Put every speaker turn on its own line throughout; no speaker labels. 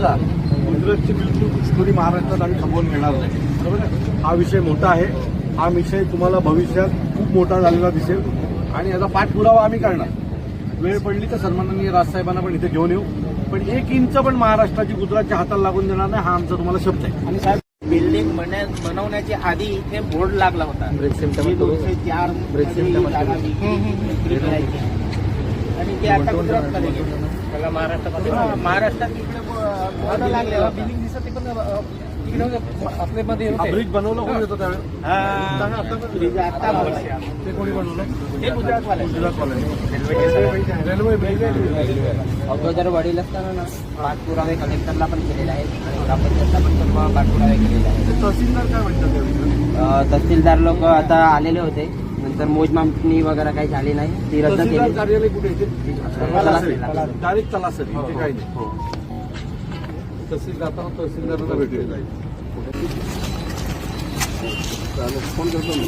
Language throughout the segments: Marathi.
बघा, गुजरातची बिलकुल घुसखोरी महाराष्ट्रात आम्ही थांबवून घेणार नाही. बरोबर आहे. हा विषय मोठा आहे. हा विषय तुम्हाला भविष्यात खूप मोठा झालेला दिसेल आणि याचा पाठपुरावा आम्ही करणार. वेळ पडली तर सन्माननीय राजसाहेबांना पण इथे घेऊन येऊ, पण 1 इंच पण महाराष्ट्राची गुजरातच्या हाताला लागून देणार नाही, हा आमचा तुम्हाला शब्द आहे.
आणि साहेब, बिल्डिंग बनवण्याच्या आधी इथे बोर्ड लागला होता. 204 आणि ते आता गुजरातमध्ये गेले. महाराष्ट्रात इकडे बोर्ड लागले बिल्डिंग दिसत आपल्या मध्ये
ब्रिज बनवलं कोणी होतं त्यावेळेस?
आता
ते कोणी बनवलं?
हे गुजरातवाले.
रेल्वे ब्रिज
अगोदर वडील असताना ना पाठपुरावे कलेक्टरला पण केलेले आहेत आणि ग्रामपंचायतला पण सर्व पाठपुरावे केलेले आहेत.
तहसीलदार काय म्हणतात?
तहसीलदार लोक आता आलेले होते, नंतर मोजमापणी वगैरे काही झाली नाही, ती रद्द
तहसीलदार
केली.
कार्यालय कुठे येते? डायरेक्ट तलासरी, इथे काही नाही. तहसील जाताना तहसीलदारांना भेटले जाईल. चालेल, फोन करतो मी.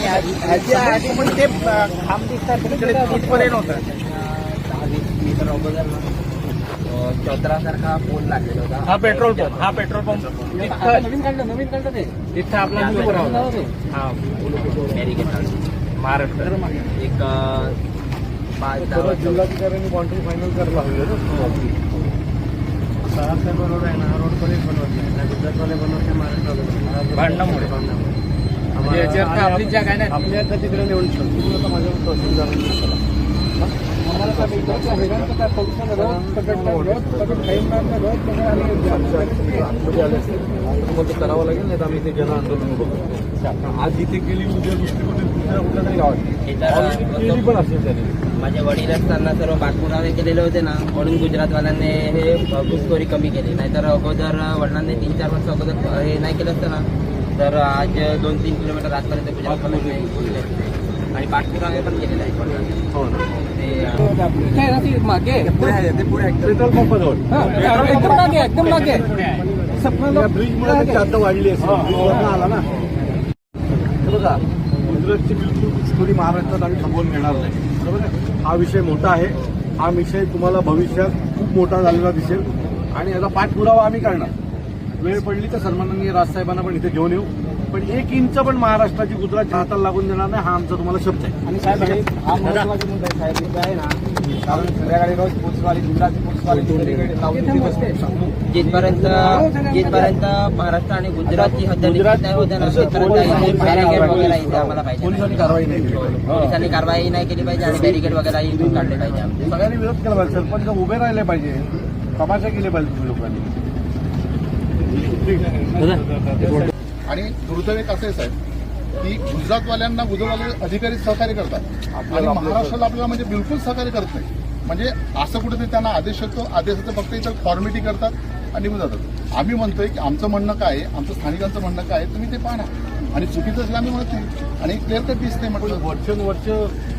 आधी पण ते खांब दिसतात तिकडे तिथपर्यंत होतं. 10-20 मीटर अगोदर 14 सारखा पोल लागलेला होता. हा पेट्रोल पंप नवीन काढलं ते तिथं आपला बॅरिकेड महाराष्ट्र एक 5-10
जिल्हाधिकाऱ्यांनी कॉन्ट्री फायनल करायला हवे. साहेब रोड आहे ना, हा रोड पण बनवत नाही ना, गुजरातवाले बनवते, महाराष्ट्राला
भांडणामुळे आपली जागा नाही.
आपल्या आता तिकडे निवडून शकतो. माझ्या तहसीलदारांनी करावं लागेल, नाही तर आम्ही ते जन आंदोलन बघू. आज इथे केली, उद्या दुसरीकडे कुठल्या तरी गावात पण असेल त्याने.
माझे वडील असताना सर्व पाठपुरावे केलेले होते ना, म्हणून गुजरातवाल्यांनी हे घुसखोरी कमी केली. नाहीतर अगोदर वडिलांनी 3-4 वर्ष अगोदर हे नाही केलं असतं ना, तर आज 2-3 किलोमीटर आजपर्यंत गुजरातमध्ये आणि पाठपुरावे पण केलेले आहेत वडिलांनी.
हो ना.
मागे
पेट्रोल पंपाजवळ
एकदम मागे
ब्रिजमुळे आता वाढली असेल, आला ना. बघा, गुजरातची बिलकुल घुसखोरी महाराष्ट्रात आम्ही थांबवून घेणार नाही. बरोबर आहे. हा विषय मोठा आहे. हा विषय तुम्हाला भविष्यात खूप मोठा झालेला दिसेल आणि याचा पाठपुरावा आम्ही करणार. वेळ पडली तर सन्माननीय राजसाहेबांना पण इथे घेऊन येऊ, पण 1 इंच पण महाराष्ट्राची गुजरातच्या हाताला लागून देणार नाही, हा आमचा तुम्हाला शब्द आहे.
आणि साहेब, हा महत्वाचा मुद्दा आहे साहेब, आहे ना, कारण संध्याकाळी रोज पोलीसवाले, गुजराती पोलीसवाले जिथपर्यंत महाराष्ट्र आणि गुजरातची हद्द निश्चित नाही होत्या ना, तिथपर्यंत बॅरिकेड वगैरे इथे आम्हाला पाहिजे.
पोलिसांनी कारवाई नाही केली पाहिजे.
पोलिसांनी कारवाई नाही केली पाहिजे आणि बॅरिकेड वगैरे इथून काढले पाहिजे.
सगळ्यांनी विरोध केला पाहिजे. सरपंच उभे राहिले पाहिजे, तमाशा केले पाहिजे तुम्ही लोकांनी.
आणि दुर्दैव एक असं आहे साहेब की गुजरातवाल्यांना गुजरातवाले अधिकारी सहकार्य करतात आणि महाराष्ट्राला आपल्याला म्हणजे बिलकुल सहकार्य करत नाही. म्हणजे असं कुठेतरी त्यांना आदेश येतो, आदेशाचं फक्त इथं फॉर्मॅलिटी करतात आणि निघून जातात. आम्ही म्हणतोय की आमचं म्हणणं काय आहे, आमचं स्थानिकांचं म्हणणं काय आहे, तुम्ही ते पाहा आणि चुकीचं असलं आम्ही म्हणत नाही. आणि क्लिअर कट दिसते म्हटलं
वर्ष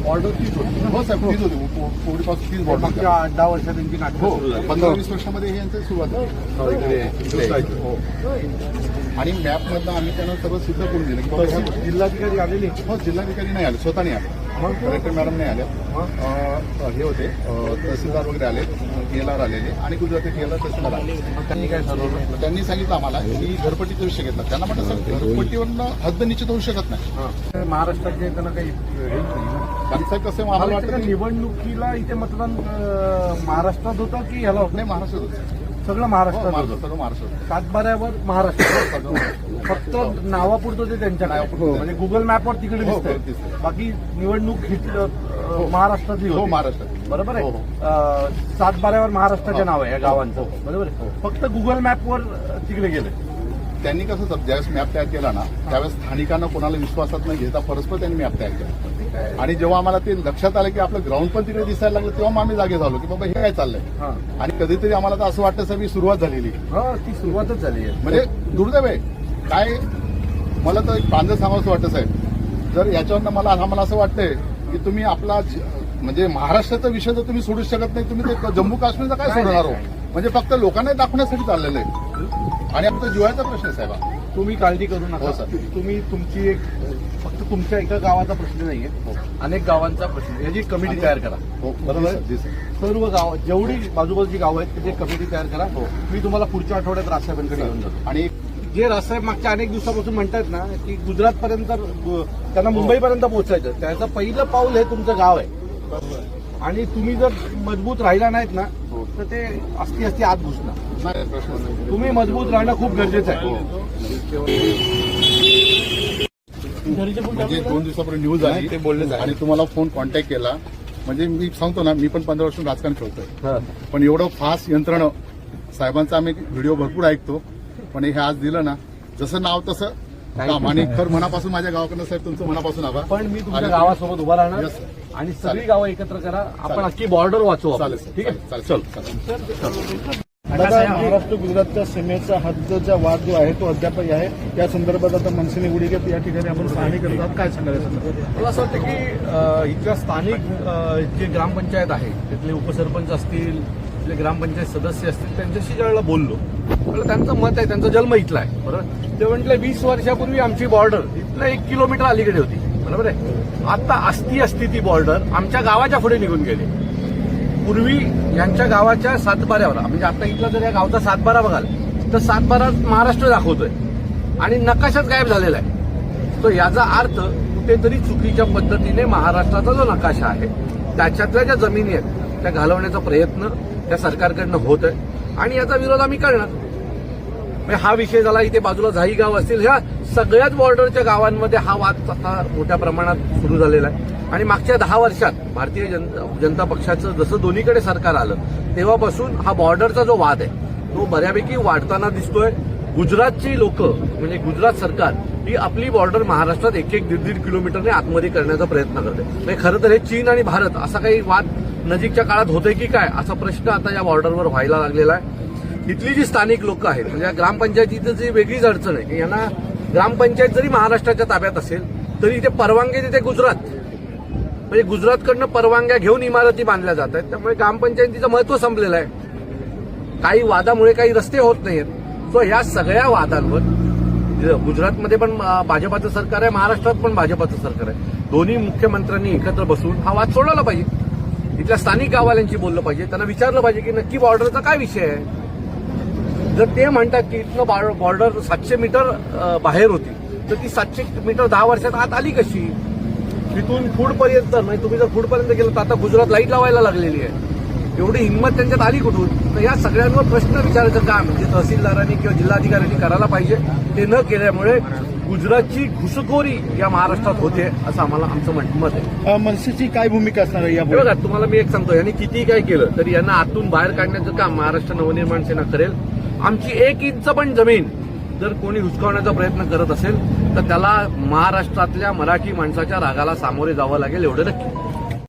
ऑर्डर तीच होती.
हो साहेब, तीच होती. कोविडपासून 30 बॉर्डर.
मागच्या 8-10 वर्षात त्यांची नाटकं
हो,
सुरू झाली.
15-20 वर्षामध्ये हे यांचं सुरुवात झाली. हो. आणि मॅपमधनं आम्ही त्यांना सगळं सिद्ध करून दिलं की बाबा
जिल्हाधिकारी आलेले.
हो, जिल्हाधिकारी नाही आले, स्वतः नाही आले, कलेक्टर मॅडम नाही आले, हे होते तहसीलदार वगैरे आले, TLR आलेले आणि गुजराती TLR तहसीलदार आले.
त्यांनी काय ठरवलं?
त्यांनी सांगितलं आम्हाला की घरपट्टीचा विषय घेतला. त्यांना म्हटलं सर घरपट्टीवरनं हद्द निश्चित होऊ शकत नाही.
महाराष्ट्रात त्यांना काही
कारण साहेब कसं आम्हाला वाटतं की
निवडणुकीला इथे मतदान महाराष्ट्रात होतं की ह्याला होतं?
नाही, महाराष्ट्रात होतं.
सगळं महाराष्ट्रात होतं.
सगळं महाराष्ट्रात.
7-12वर महाराष्ट्र, फक्त नावापुरतं ते त्यांच्या म्हणजे गुगल मॅपवर तिकडे दिसतंय. बाकी निवडणूक महाराष्ट्रातली
हो,
होती.
महाराष्ट्रात.
बरोबर आहे. 7-12वर महाराष्ट्राचे नाव आहे या गावांचं. बरोबर आहे. फक्त गुगल मॅपवर तिकडे गेले.
त्यांनी कसं ज्यावेळेस मॅप तयार केला ना, त्यावेळेस स्थानिकांना कोणाला विश्वासात न घेता परस्पर त्यांनी मॅप तयार केला. आणि जेव्हा आम्हाला ते लक्षात आलं की आपलं ग्राउंड पण तिकडे दिसायला लागलं, तेव्हा मग आम्ही जागे झालो की बाबा हे काय चाललंय. आणि कधीतरी आम्हाला तर असं वाटतं साहेब ही सुरुवात झालेली.
ती सुरुवातच झाली आहे.
म्हणजे दुर्दैव आहे. काय मला तर एक पांजर सांगावं असं वाटतं साहेब, जर याच्यावरनं आम्हाला असं वाटतंय की तुम्ही आपला म्हणजे महाराष्ट्राचा विषय जर तुम्ही सोडू शकत नाही, तुम्ही ते जम्मू काश्मीरचा काय सोडणार हो? म्हणजे फक्त लोकांना दाखवण्यासाठी चाललेलं आहे आणि आमचा जिव्हाळ्याचा प्रश्न आहे साहेब.
तुम्ही काळजी करू
हो,
नका.
सर.
तुम्ही तुमची एक फक्त तुमच्या एका गावाचा प्रश्न नाहीये, अनेक गावांचा प्रश्न आहे. याची कमिटी तयार करा. बरोबर आहे? सर्व गाव जेवढी बाजूबाजूची गावं आहेत त्याची कमिटी तयार करा. मी तुम्हाला पुढच्या आठवड्यात राजसाहेबांकडे घेऊन जातो.
आणि
जे राजसाहेब मागच्या अनेक दिवसापासून म्हणतात ना की गुजरातपर्यंत त्यांना मुंबईपर्यंत पोहोचायचं, त्याचं पहिलं पाऊल हे तुमचं गाव आहे. आणि तुम्ही जर मजबूत राहिला नाहीत ना तर ते असती आत घुसणार.
नाही, प्रश्न नाही.
तुम्ही मजबूत राहणं खूप गरजेचं आहे.
म्हणजे 2 दिवसापूर्वी न्यूज आली
ते बोलले
आणि तुम्हाला फोन कॉन्टॅक्ट केला. म्हणजे मी सांगतो ना, मी पण 15 वर्ष राजकारण खेळतोय, पण एवढं फास्ट यंत्रणं साहेबांचा आम्ही व्हिडिओ भरपूर ऐकतो, पण हे आज दिलं ना, जसं नाव तसं काम. आणि खरं मनापासून माझ्या गावाकडनं साहेब तुमचं मनापासून आभार.
पण मी तुमच्या गावासोबत उभा राहणार
Yes, sir.
आणि सगळी गावं एकत्र करा. आपण अख्खी बॉर्डर वाचवू आपण.
चालेल
ठीक आहे,
चालेल
चल.
दादा, महाराष्ट्र गुजरातच्या सीमेचा हद्दचा वाद जो आहे तो अद्यापही आहे. या संदर्भात आता मनसेने उडीगत या ठिकाणी आपण पाहणी करतात. काय सांगाल या संदर्भात?
मला असं वाटतं की इथल्या स्थानिक जे ग्रामपंचायत आहे तिथले उपसरपंच असतील, इथले ग्रामपंचायत सदस्य असतील, त्यांच्याशी ज्यावेळेला बोललो त्यावेळेला त्यांचं मत आहे, त्यांचा जन्म इथला आहे. बरोबर. ते म्हटलं 20 वर्षापूर्वी आमची बॉर्डर इथलं 1 किलोमीटर अलीकडे होती. बरोबर आहे. आता असती ती बॉर्डर आमच्या गावाच्या पुढे निघून गेली. पूर्वी यांच्या गावाच्या सातबाऱ्यावर, म्हणजे आता इथला जर या गावचा सातबारा बघाल तर सातबारा महाराष्ट्र दाखवतोय आणि नकाशाच गायब झालेला आहे. तो याचा अर्थ कुठेतरी चुकीच्या पद्धतीने महाराष्ट्राचा जो नकाशा आहे त्याच्यातल्या ज्या जमिनी आहेत त्या घालवण्याचा प्रयत्न त्या सरकारकडनं होत आहे आणि याचा विरोध आम्ही करणार. म्हणजे हा विषय झाला, इथे बाजूला झाई गाव असतील, ह्या सगळ्याच बॉर्डरच्या गावांमध्ये हा वाद आता मोठ्या प्रमाणात सुरू झालेला आहे. आणि मागच्या 10 वर्षात भारतीय जनता पक्षाचं जसं दोन्हीकडे सरकार आलं तेव्हापासून हा बॉर्डरचा जो वाद आहे तो बऱ्यापैकी वाढताना दिसतोय. गुजरातची लोक म्हणजे गुजरात सरकार ही आपली बॉर्डर महाराष्ट्रात 1-1, 1.5 किलोमीटरने आतमध्ये करण्याचा प्रयत्न करते. म्हणजे खरं तर हे चीन आणि भारत असा काही वाद नजीकच्या काळात होतोय की काय असा प्रश्न आता या बॉर्डरवर व्हायला लागलेला आहे. इथली जी स्थानिक लोक आहेत म्हणजे या ग्रामपंचायतीचं जी वेगळीच अडचण आहे की यांना ग्रामपंचायत जरी महाराष्ट्राच्या ताब्यात असेल तरी इथे परवानगी देते गुजरात. म्हणजे गुजरातकडनं परवानग्या घेऊन इमारती बांधल्या जात आहेत. त्यामुळे ग्रामपंचायतीचं महत्व संपलेलं आहे. काही वादामुळे काही रस्ते होत नाहीत. सो या सगळ्या वादांवर गुजरातमध्ये पण भाजपाचं सरकार आहे, महाराष्ट्रात पण भाजपाचं सरकार आहे. दोन्ही मुख्यमंत्र्यांनी एकत्र बसून हा वाद सोडवला पाहिजे. इथल्या स्थानिक गाववाल्यांशी बोललं पाहिजे, त्यांना विचारलं पाहिजे की नक्की बॉर्डरचा काय विषय आहे. जर ते म्हणतात की इथनं बॉर्डर 700 मीटर बाहेर होती तर ती 700 मीटर 10 वर्षात आत आली कशी. तिथून फूडपर्यंत म्हणजे तुम्ही जर फूडपर्यंत गेलं तर आता गुजरात लाईट लावायला लागलेली आहे. एवढी हिंमत त्यांच्यात आली कुठून. तर या सगळ्यांवर प्रश्न विचारायचं काम म्हणजे तहसीलदारांनी किंवा जिल्हाधिकाऱ्यांनी करायला पाहिजे. ते न केल्यामुळे गुजरातची घुसखोरी या महाराष्ट्रात होते असं आम्हाला आमचं मत आहे.
मनसेची काय भूमिका असणार आहे
हे
यापुढे?
बघा, तुम्हाला मी एक सांगतो, यांनी किती काय केलं तरी यांना आतून बाहेर काढण्याचं काम महाराष्ट्र नवनिर्माण सेना करेल. आमची 1 इंच पण जमीन जर कोणी हुसकावण्याचा प्रयत्न करत असेल तर त्याला महाराष्ट्रातल्या मराठी माणसाच्या रागाला सामोरे जावं लागेल, एवढं नक्की.